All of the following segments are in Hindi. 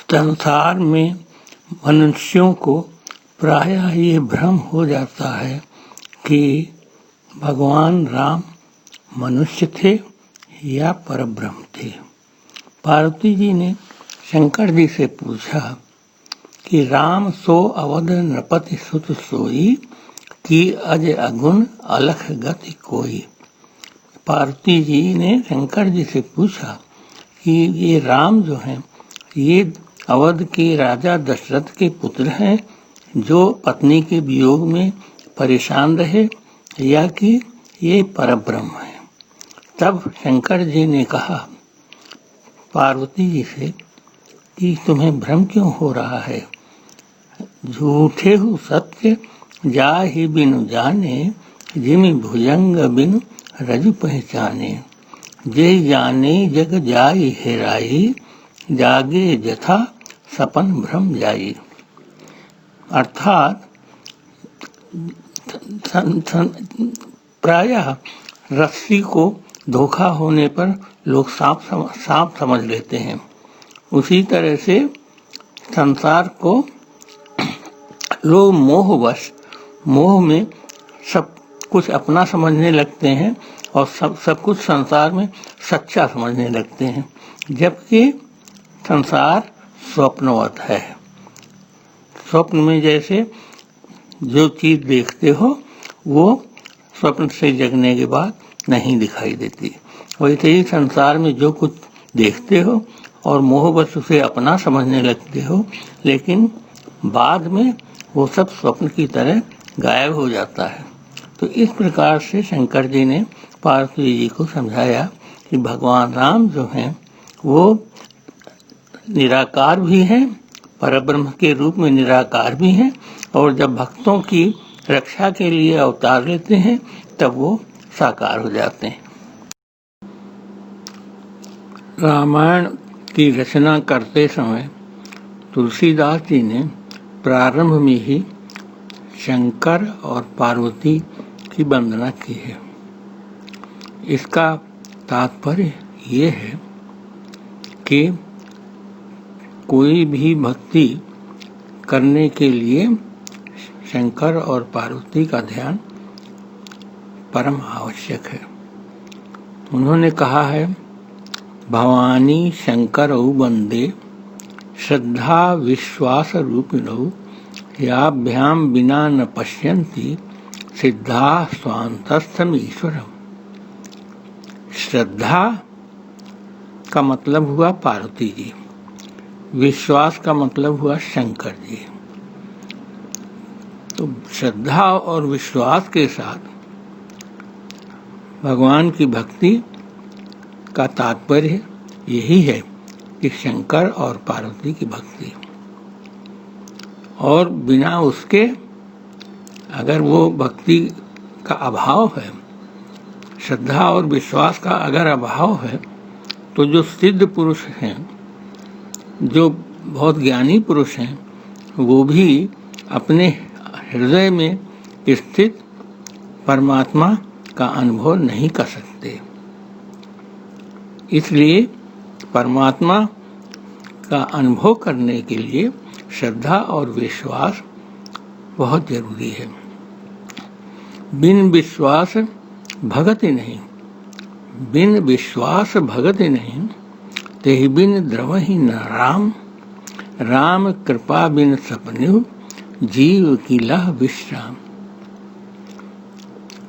संसार में मनुष्यों को प्रायः ये भ्रम हो जाता है कि भगवान राम मनुष्य थे या परब्रह्म थे। पार्वती जी ने शंकर जी से पूछा कि राम सो अवध नृपति सुत सोई, कि अज अगुण अलख गति कोई। पार्वती जी ने शंकर जी से पूछा कि ये राम जो हैं ये अवध के राजा दशरथ के पुत्र हैं जो पत्नी के वियोग में परेशान रहे, या कि ये परब्रह्म है। तब शंकर जी ने कहा पार्वती जी से कि तुम्हें भ्रम क्यों हो रहा है। झूठे हो सत्य जाहि बिनु जाने, जिमि भुजंग बिनु रज पहचाने। जे जाने जग जाई हेराई, जागे जथा सपन भ्रम जाई। अर्थात प्रायः रस्सी को धोखा होने पर लोग सांप समझ लेते हैं। उसी तरह से संसार को लोग मोह में सब कुछ अपना समझने लगते हैं और सब कुछ संसार में सच्चा समझने लगते हैं, जबकि संसार स्वप्नवत है। स्वप्न में जैसे जो चीज देखते हो वो स्वप्न से जगने के बाद नहीं दिखाई देती, वैसे ही संसार में जो कुछ देखते हो और मोहवश उसे अपना समझने लगते हो, लेकिन बाद में वो सब स्वप्न की तरह गायब हो जाता है। तो इस प्रकार से शंकर जी ने पार्वती जी को समझाया कि भगवान राम जो हैं वो निराकार भी हैं, परब्रह्म के रूप में निराकार भी हैं, और जब भक्तों की रक्षा के लिए अवतार लेते हैं तब वो साकार हो जाते हैं। रामायण की रचना करते समय तुलसीदास जी ने प्रारंभ में ही शंकर और पार्वती की वंदना की है। इसका तात्पर्य ये है कि कोई भी भक्ति करने के लिए शंकर और पार्वती का ध्यान परम आवश्यक है। उन्होंने कहा है भवानी शंकरौ वंदे श्रद्धा विश्वास रूपिणौ, याभ्याम बिना न पश्यन्ति सिद्धा स्वान्तस्थम ईश्वरम्। श्रद्धा का मतलब हुआ पार्वती जी, विश्वास का मतलब हुआ शंकर जी। तो श्रद्धा और विश्वास के साथ भगवान की भक्ति का तात्पर्य यही है कि शंकर और पार्वती की भक्ति, और बिना उसके अगर वो भक्ति का अभाव है, श्रद्धा और विश्वास का अगर अभाव है, तो जो सिद्ध पुरुष हैं, जो बहुत ज्ञानी पुरुष हैं, वो भी अपने हृदय में स्थित परमात्मा का अनुभव नहीं कर सकते। इसलिए परमात्मा का अनुभव करने के लिए श्रद्धा और विश्वास बहुत जरूरी है। बिन विश्वास भगति नहीं, बिन विश्वास भगति नहीं, तेहि बिन द्रवहि न राम। राम कृपा बिन सपन्यु, जीव की लह विश्राम।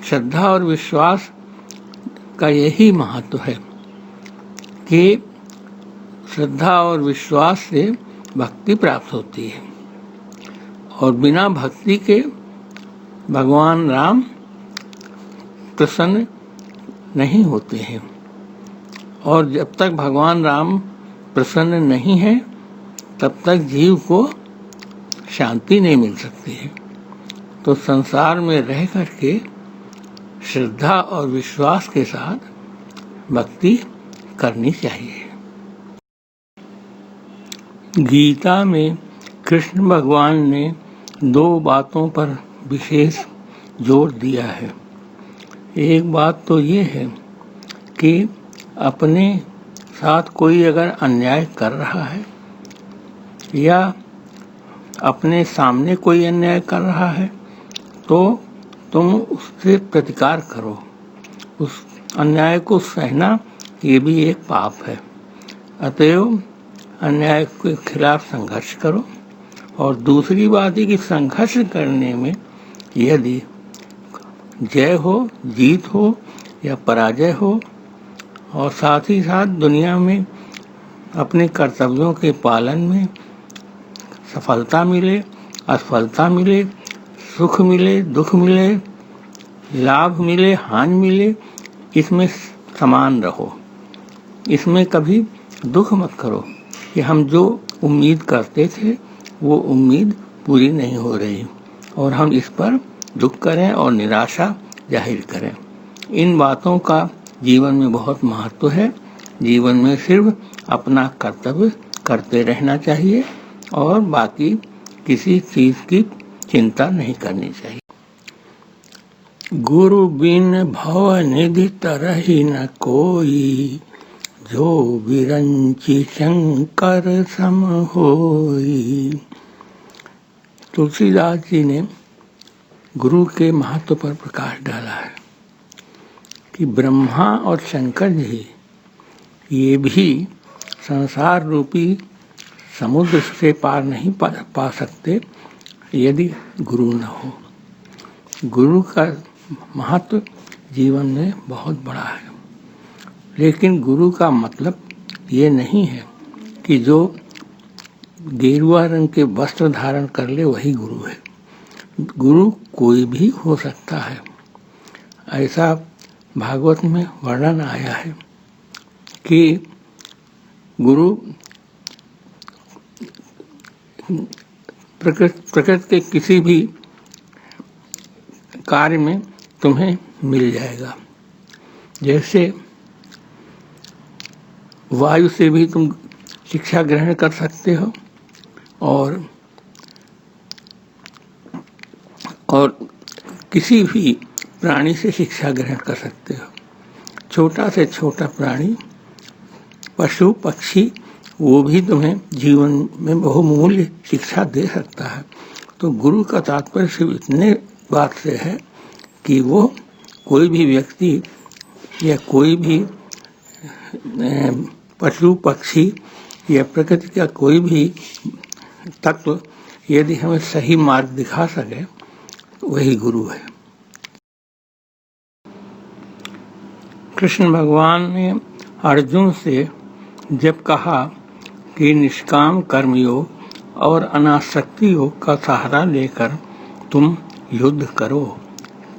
श्रद्धा और विश्वास का यही महत्व है कि श्रद्धा और विश्वास से भक्ति प्राप्त होती है, और बिना भक्ति के भगवान राम प्रसन्न नहीं होते हैं, और जब तक भगवान राम प्रसन्न नहीं है तब तक जीव को शांति नहीं मिल सकती है। तो संसार में रह करके श्रद्धा और विश्वास के साथ भक्ति करनी चाहिए। गीता में कृष्ण भगवान ने दो बातों पर विशेष जोर दिया है। एक बात तो ये है कि अपने साथ कोई अगर अन्याय कर रहा है या अपने सामने कोई अन्याय कर रहा है तो तुम उससे प्रतिकार करो। उस अन्याय को सहना ये भी एक पाप है। अतएव अन्याय के खिलाफ संघर्ष करो। और दूसरी बात है कि संघर्ष करने में यदि जय हो, जीत हो या पराजय हो, और साथ ही साथ दुनिया में अपने कर्तव्यों के पालन में सफलता मिले, असफलता मिले, सुख मिले, दुख मिले, लाभ मिले, हानि मिले, इसमें समान रहो। इसमें कभी दुख मत करो कि हम जो उम्मीद करते थे वो उम्मीद पूरी नहीं हो रही और हम इस पर दुख करें और निराशा जाहिर करें। इन बातों का जीवन में बहुत महत्व है। जीवन में सिर्फ अपना कर्तव्य करते रहना चाहिए और बाकी किसी चीज़ की चिंता नहीं करनी चाहिए। गुरु बिन भव निधि तरहि न कोई, जो विरंचि शंकर सम होई। तुलसीदास जी ने गुरु के महत्व पर प्रकाश डाला है कि ब्रह्मा और शंकर जी ये भी संसार रूपी समुद्र से पार नहीं पा सकते यदि गुरु न हो। गुरु का महत्व जीवन में बहुत बड़ा है, लेकिन गुरु का मतलब ये नहीं है कि जो गेरुआ रंग के वस्त्र धारण कर ले वही गुरु है। गुरु कोई भी हो सकता है। ऐसा भागवत में वर्णन आया है कि गुरु प्रकृति के किसी भी कार्य में तुम्हें मिल जाएगा। जैसे वायु से भी तुम शिक्षा ग्रहण कर सकते हो और किसी भी प्राणी से शिक्षा ग्रहण कर सकते हो। छोटा से छोटा प्राणी, पशु पक्षी, वो भी तुम्हें जीवन में बहुमूल्य शिक्षा दे सकता है। तो गुरु का तात्पर्य सिर्फ इतने बात से है कि वो कोई भी व्यक्ति या कोई भी पशु पक्षी या प्रकृति का कोई भी तत्व यदि हमें सही मार्ग दिखा सके तो वही गुरु है। कृष्ण भगवान ने अर्जुन से जब कहा कि निष्काम कर्मयोग और अनासक्ति योग का सहारा लेकर तुम युद्ध करो,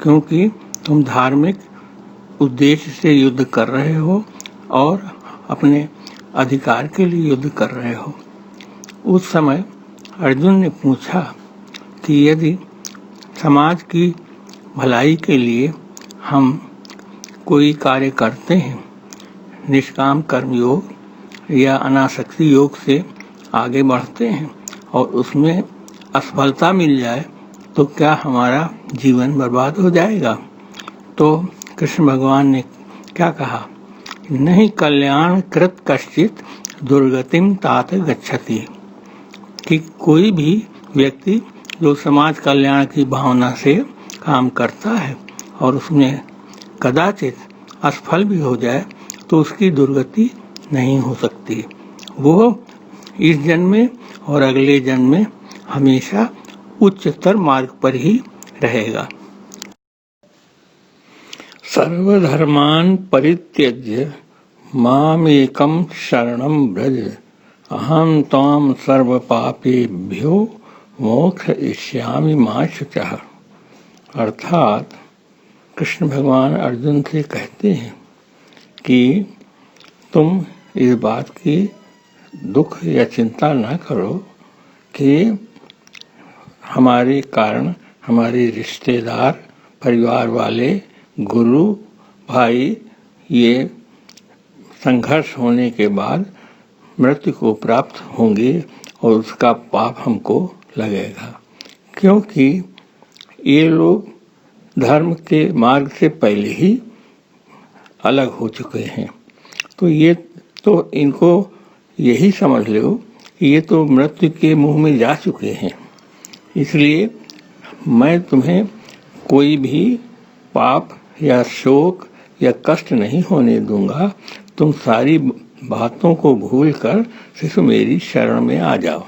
क्योंकि तुम धार्मिक उद्देश्य से युद्ध कर रहे हो और अपने अधिकार के लिए युद्ध कर रहे हो। उस समय अर्जुन ने पूछा कि यदि समाज की भलाई के लिए हम कोई कार्य करते हैं, निष्काम कर्म योग या अनासक्ति योग से आगे बढ़ते हैं और उसमें असफलता मिल जाए तो क्या हमारा जीवन बर्बाद हो जाएगा? तो कृष्ण भगवान ने क्या कहा, नहीं कल्याण कृत कश्चित दुर्गतिम तात गच्छति, कि कोई भी व्यक्ति जो समाज कल्याण की भावना से काम करता है और उसमें कदाचित असफल भी हो जाए तो उसकी दुर्गति नहीं हो सकती। वो इस जन्म में और अगले जन्म में हमेशा उच्चतर मार्ग पर ही रहेगा। सर्वधर्मान् परित्यज्य मामेकं शरणं व्रज, अहं त्वां सर्वपापेभ्यो मोक्षयिष्यामि मा शुचः। अर्थात कृष्ण भगवान अर्जुन से कहते हैं कि तुम इस बात की दुख या चिंता न करो कि हमारे कारण हमारे रिश्तेदार, परिवार वाले, गुरु, भाई ये संघर्ष होने के बाद मृत्यु को प्राप्त होंगे और उसका पाप हमको लगेगा, क्योंकि ये लोग धर्म के मार्ग से पहले ही अलग हो चुके हैं। तो इनको यही समझ लो ये तो मृत्यु के मुंह में जा चुके हैं। इसलिए मैं तुम्हें कोई भी पाप या शोक या कष्ट नहीं होने दूंगा। तुम सारी बातों को भूलकर सिर्फ मेरी शरण में आ जाओ।